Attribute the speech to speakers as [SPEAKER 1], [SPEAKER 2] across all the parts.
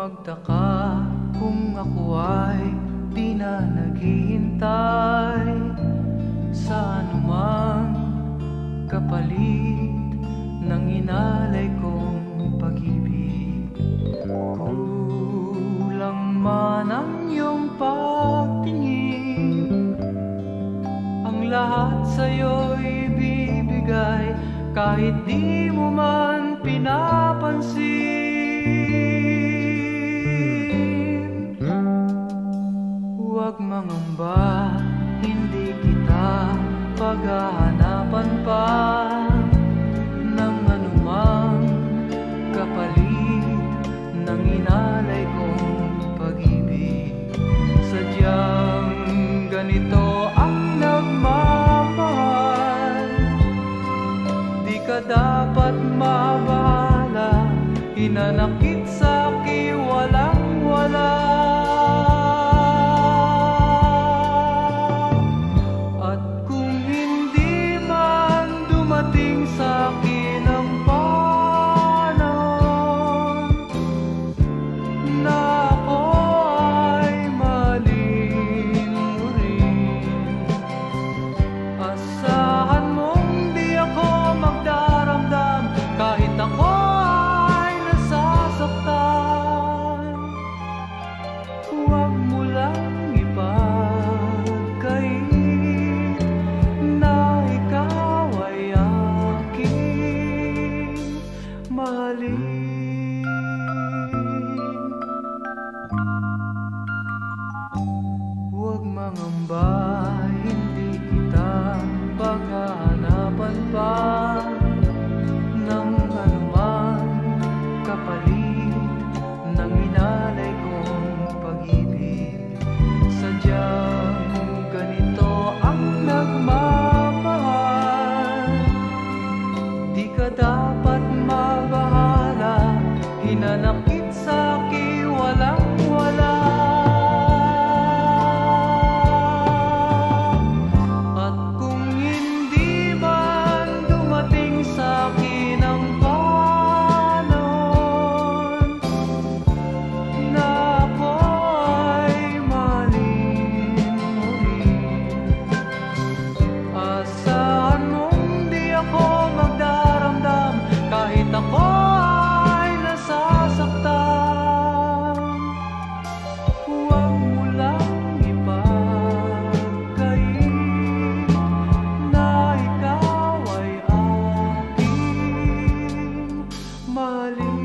[SPEAKER 1] magtaka kung ako ay di na naghihintay sa anumang kapalit ng inalay kong pag-ibig. Kulang man ang iyong pagtingin, ang lahat sa'yo'y bibigay kahit di mo man pinapansin. Huwag mangamba, hindi kita paghahanapan pa ng anumang kapalit ng inalay kong pag-ibig. Sadyang ganito ang nagmamahal, di ka dapat mabahala, hinanakit sa'ki walang-wala. Sa'kin ang panahon na ako ay mahalin mo rin. Asahan mong di ako magdaramdam kahit ako ay nasasaktan. Huwag mo lang ipagkait na ikaw ay mahalin. Huwag mangamba, hindi kita paghahanapan pa ng anumang kapalit ng inalay kong pag-ibig. Sadyang ganito ang nagmamahal, di ka dapat mabahala, hinanakit sa'ki walang-wala. At kung hindi man dumating sa'kin ang panahon na ako ay mahalin mo rin, asahan mong di ako magdaramdam kahit ako ay nasasaktan. Huwag mo lang ipagkait na ikaw ay aking mahalin.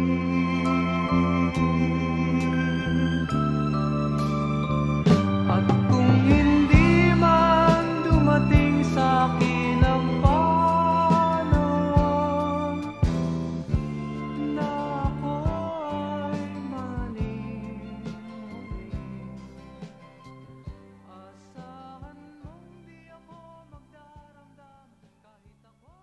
[SPEAKER 1] At kung hindi man dumating sa'kin ang panahon na ako ay mahalin mo rin, asahan mong di ako magdaramdam kahit ako ay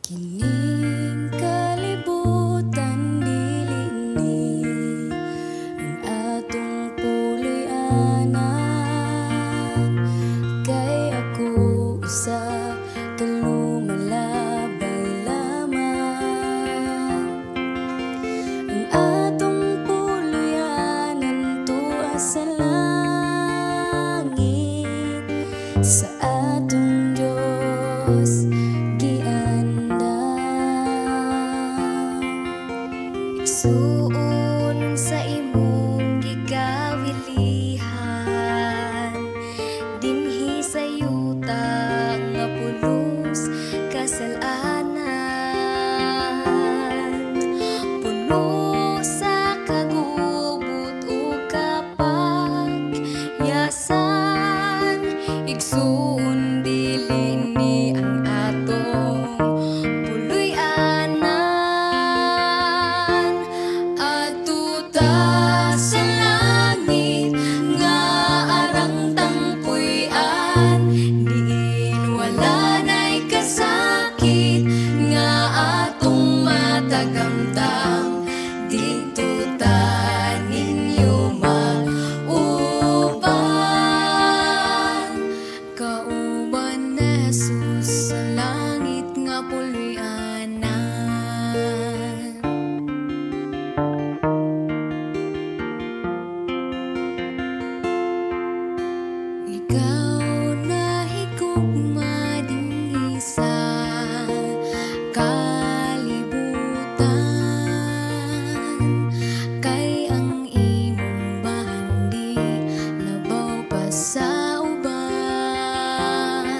[SPEAKER 2] Kining kalibutan dilini ang atong puloy-anan, kay ako usa ka lumalabay lamang. Ang atong puloy-anan tuwa sa langit, sa atong Diyos igsuon sa imong gigawilihan, dinhi sa yuta nga pulos kasalanan, puno sa kagubot o kapagyasan, igsuon dilini ang atong puloy-anan. Atuta ikaw nahigugma dinhi sa kalibutan, kay ang imong bandi labaw pa sa uban.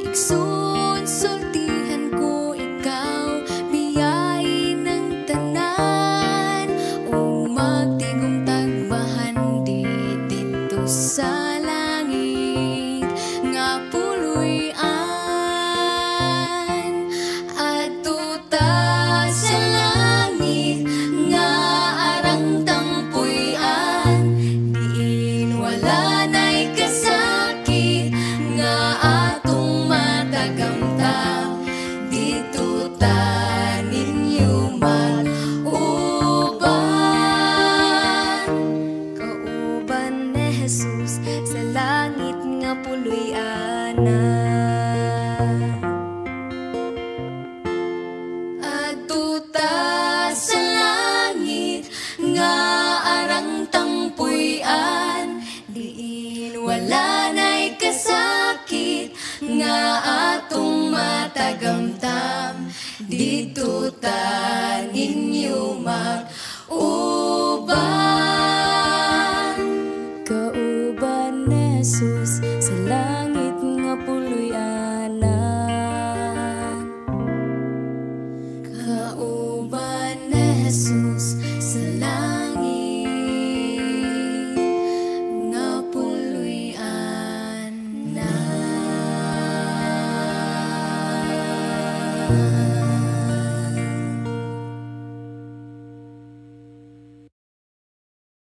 [SPEAKER 2] Igsoon sultihan ko ikaw, biyay ng tanan, o magtigong tagbahan dito sa langit nga puloy-an. Adto ta sa langit nga arang tangpuy-an, diin wala na'y kasakit nga atong matagamtam. Dito ta ninyo mag-uban, kauban ni Jesus sa langit nga puloy-ana. Adto ta sa langit nga arang tangpuy-an, diin wala na'y kasakit nga atong matagamtam. Dito ta ninyo mag-uban, kauban ni Jesus sa langit nga puloy-ana. Kauban ni Jesus sa langit nga puloy-ana.